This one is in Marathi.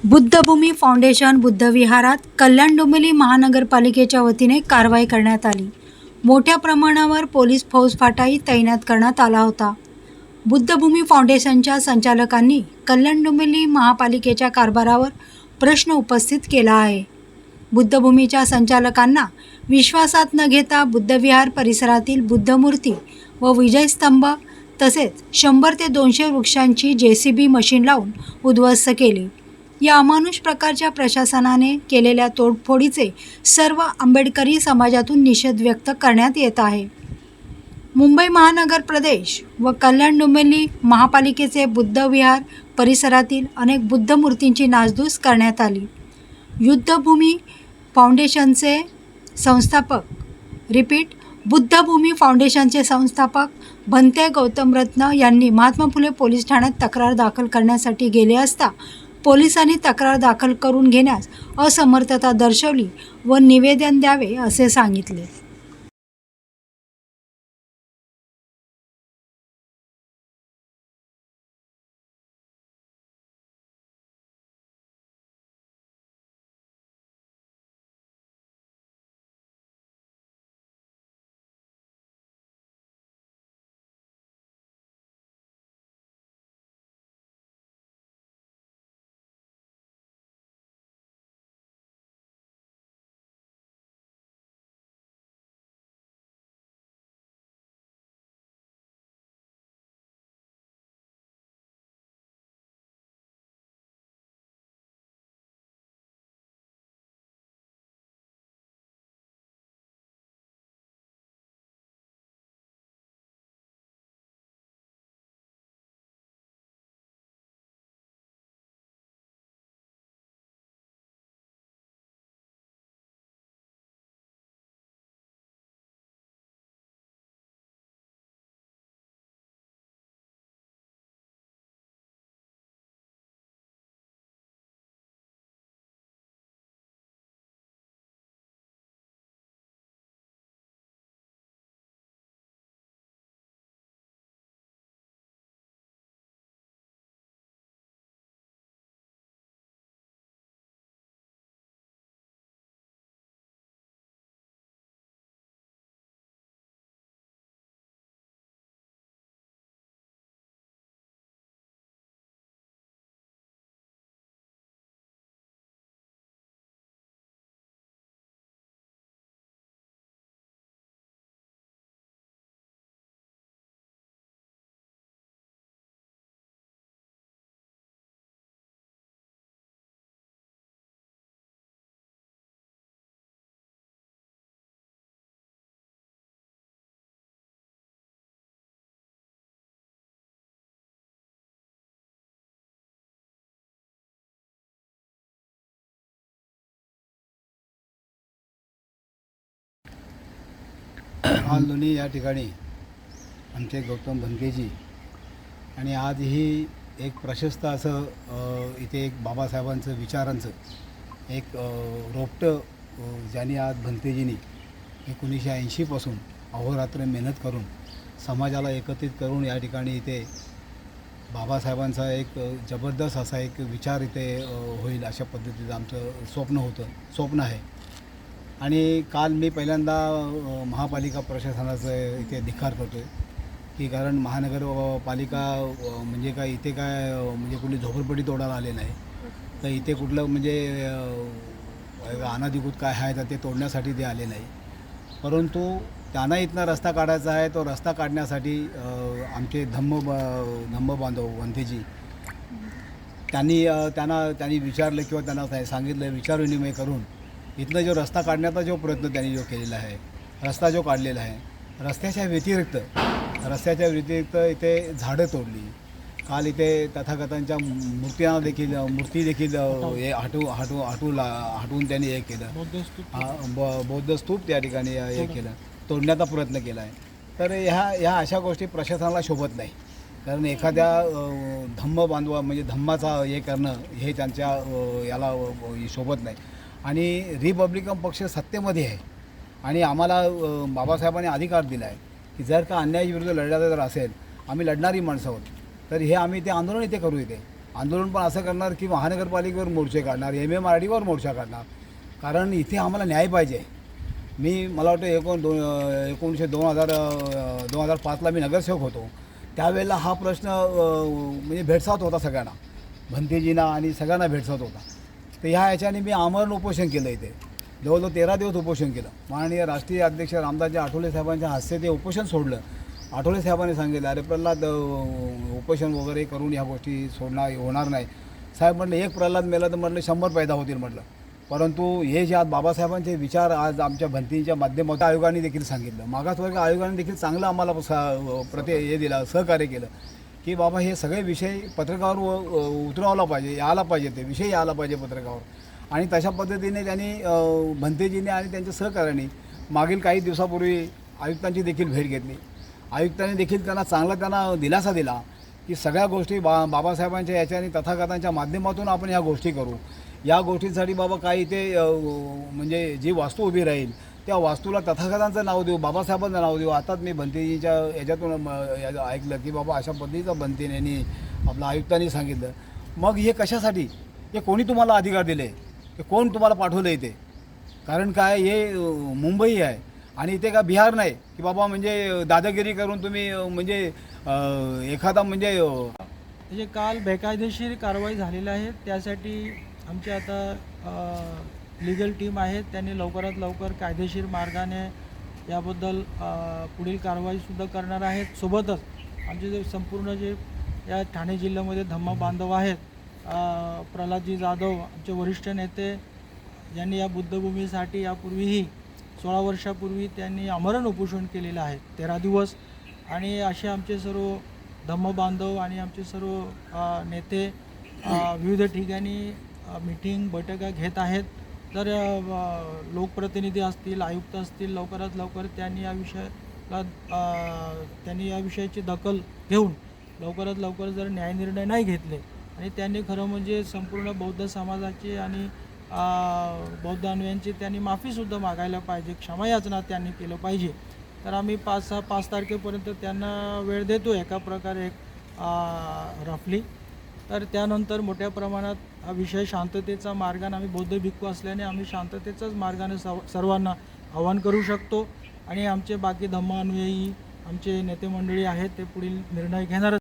बुद्धभूमी फाउंडेशन बुद्धविहारात कल्याण डोंबिवली महानगरपालिकेच्या वतीने कारवाई करण्यात आली। मोठ्या प्रमाणावर पोलीस फौजफाटाही तैनात करण्यात आला होता। बुद्धभूमी फाउंडेशनच्या संचालकांनी कल्याण डोंबिवली महापालिकेच्या कारभारावर प्रश्न उपस्थित केला आहे। बुद्धभूमीच्या संचालकांना विश्वासात न घेता बुद्धविहार परिसरातील बुद्धमूर्ती व विजयस्तंभ तसेच 100 ते 200 वृक्षांची JCB मशीन लावून उद्ध्वस्त केली। या अमानुष प्रकारच्या प्रशासनाने केलेल्या तोडफोडीचे सर्व आंबेडकरी समाजातून निषेध व्यक्त करण्यात येत आहे। मुंबई महानगर प्रदेश व कल्याण डोंबिवली महापालिकेचे बुद्धविहार परिसरातील अनेक बुद्ध मूर्तींची नासधूस करण्यात आली। बुद्धभूमी फाउंडेशनचे संस्थापक भंते गौतम रत्न यांनी महात्मा फुले पोलीस ठाण्यात तक्रार दाखल करण्यासाठी गेले असता पोलिसांनी तक्रार दाखल करून घेण्यास असमर्थता दर्शवली व निवेदन द्यावे असे सांगितले। आज दोन्ही या ठिकाणी आमचे गौतम भंतेजी आणि आज ही एक प्रशस्त असं इथे एक बाबासाहेबांचं विचारांचं एक रोपटं ज्यांनी आज भंतेजींनी 1980पासून अहोरात्र मेहनत करून समाजाला एकत्रित करून या ठिकाणी इथे बाबासाहेबांचा एक जबरदस्त असा एक विचार इथे होईल अशा पद्धतीचं आमचं स्वप्न आहे। आणि काल मी पहिल्यांदा महापालिका प्रशासनाचं इथे धिक्कार करतो आहे की कारण महानगरपालिका म्हणजे काय इथे काय म्हणजे कुठली झोपडपट्टी तोडायला आले नाही, तर इथे कुठलं म्हणजे अनाधिकृत काय आहे तर ते तोडण्यासाठी ते आले नाही, परंतु त्यांना इथनं रस्ता काढायचा आहे। तो रस्ता काढण्यासाठी आमचे धम्म बांधव वंथेजी त्यांनी विचारलं किंवा त्यांना सांगितलं, विचारविनिमय करून इथनं जो रस्ता काढण्याचा जो प्रयत्न त्यांनी जो केलेला आहे, रस्ता जो काढलेला आहे, रस्त्याच्या व्यतिरिक्त इथे झाडं तोडली। काल इथे तथागतांच्या मूर्ती देखील हे हटवून त्यांनी हे केलं, बौद्ध स्तूप त्या ठिकाणी हे केलं, तोडण्याचा प्रयत्न केला आहे। तर ह्या अशा गोष्टी प्रशासनाला शोभत नाही, कारण एखाद्या धम्म बांधवा म्हणजे धम्माचा हे करणं हे त्यांच्या याला शोभत नाही। आणि रिपब्लिकन पक्ष सत्तेमध्ये आहे आणि आम्हाला बाबासाहेबांनी अधिकार दिला आहे की जर का अन्यायाविरुद्ध लढायचं जर असेल, आम्ही लढणारी माणसं आहोत, तर हे आम्ही ते आंदोलन इथे करू। इथे आंदोलन पण असं करणार की महानगरपालिकेवर मोर्चे काढणार, MMRDवर मोर्चा काढणार, कारण इथे आम्हाला न्याय पाहिजे. मला वाटतं 2005ला मी नगरसेवक होतो. त्यावेळेला हा प्रश्न म्हणजे भेडसावत होता सगळ्यांना, भंतेजींना आणि सगळ्यांना भेडसावत होता. तर ह्याच्याने मी आमरण उपोषण केलं. इथे जवळजवळ 13 दिवस उपोषण केलं. माननीय राष्ट्रीय अध्यक्ष रामदासजी आठवले साहेबांच्या हस्ते ते उपोषण सोडलं. आठवले साहेबांनी सांगितलं, अरे प्रल्हाद, उपोषण वगैरे करून ह्या गोष्टी होणार नाही. साहेब म्हटलं, एक प्रल्हाद मेला तर म्हटलं 100 पैदा होतील म्हटलं. परंतु हे जे आज बाबासाहेबांचे विचार आज आमच्या भंतींच्या माध्यमातून आयोगाने देखील सांगितलं, मागासवर्ग आयोगाने देखील चांगलं आम्हाला हे दिलं, सहकार्य केलं की बाबा हे सगळे विषय पत्रकावर उतरवला पाहिजे, यायला पाहिजे, ते विषय यायला पाहिजे पत्रकावर. आणि तशा पद्धतीने त्यांनी भंतेजीने आणि त्यांच्या सहकार्याने मागील काही दिवसापूर्वी आयुक्तांची देखील भेट घेतली. आयुक्तांनी देखील त्यांना दिलासा दिला की सगळ्या गोष्टी बाबासाहेबांच्या याच्याने तथागतांच्या माध्यमातून आपण ह्या गोष्टी करू. या गोष्टींसाठी बाबा काही ते म्हणजे जी वास्तू उभी राहील त्या वास्तूला तथागतांचं नाव देऊ, बाबासाहेबांचं नाव देऊ. आताच मी भंतेजीच्या याच्यातून ऐकलं की बाबा अशा पद्धतीचं भंतेने आपल्या आयुक्तांनी सांगितलं. मग हे कशासाठी? हे कोणी तुम्हाला अधिकार दिले? हे कोण तुम्हाला पाठवलं इथे? कारण काय, हे मुंबई आहे आणि इथे का बिहार नाही की बाबा म्हणजे दादागिरी करून तुम्ही म्हणजे एखादा म्हणजे काल बेकायदेशीर कारवाई झालेली आहे. त्यासाठी आमची आता लीगल टीम आहे, त्यांनी लवकरात लवकर कायदेशीर मार्गाने याबद्दल पुढील कारवाईसुद्धा करणार आहेत. सोबतच आमचे जे संपूर्ण जे या ठाणे जिल्ह्यामध्ये धम्मा बांधव आहेत, प्रल्हादजी जाधव आमचे वरिष्ठ नेते, यांनी या बुद्धभूमीसाठी यापूर्वीही 16 वर्षापूर्वी त्यांनी आमरण उपोषण केलेलं आहे 13 दिवस. आणि असे आमचे सर्व धम्म बांधव आणि आमचे सर्व नेते विविध ठिकाणी मीटिंग बैठका घेत आहेत. तर लोकप्रतिनिधी असतील, आयुक्त असतील, लवकरात लवकर त्यांनी या विषयाची दखल घेऊन लवकरात लवकर जर न्यायनिर्णय नाही घेतले आणि त्यांनी खरं म्हणजे संपूर्ण बौद्ध समाजाची आणि बौद्ध अनुयायांची त्यांनी माफीसुद्धा मागायला पाहिजे, क्षमायाचना त्यांनी केलं पाहिजे. तर आम्ही 5 तारखेपर्यंत त्यांना वेळ देतो एका प्रकारे रफली. तर त्यानंतर मोठ्या प्रमाणात हा विषय शांततेचा मार्गाने, आम्ही बौद्ध भिक्खू असल्याने आम्ही शांततेचाच मार्गाने सर्वांना आवाहन करू शकतो. आणि आमचे बाकी धम्म अनुयायी आमचे नेते मंडळी आहेत ते पुढील निर्णय घेणार.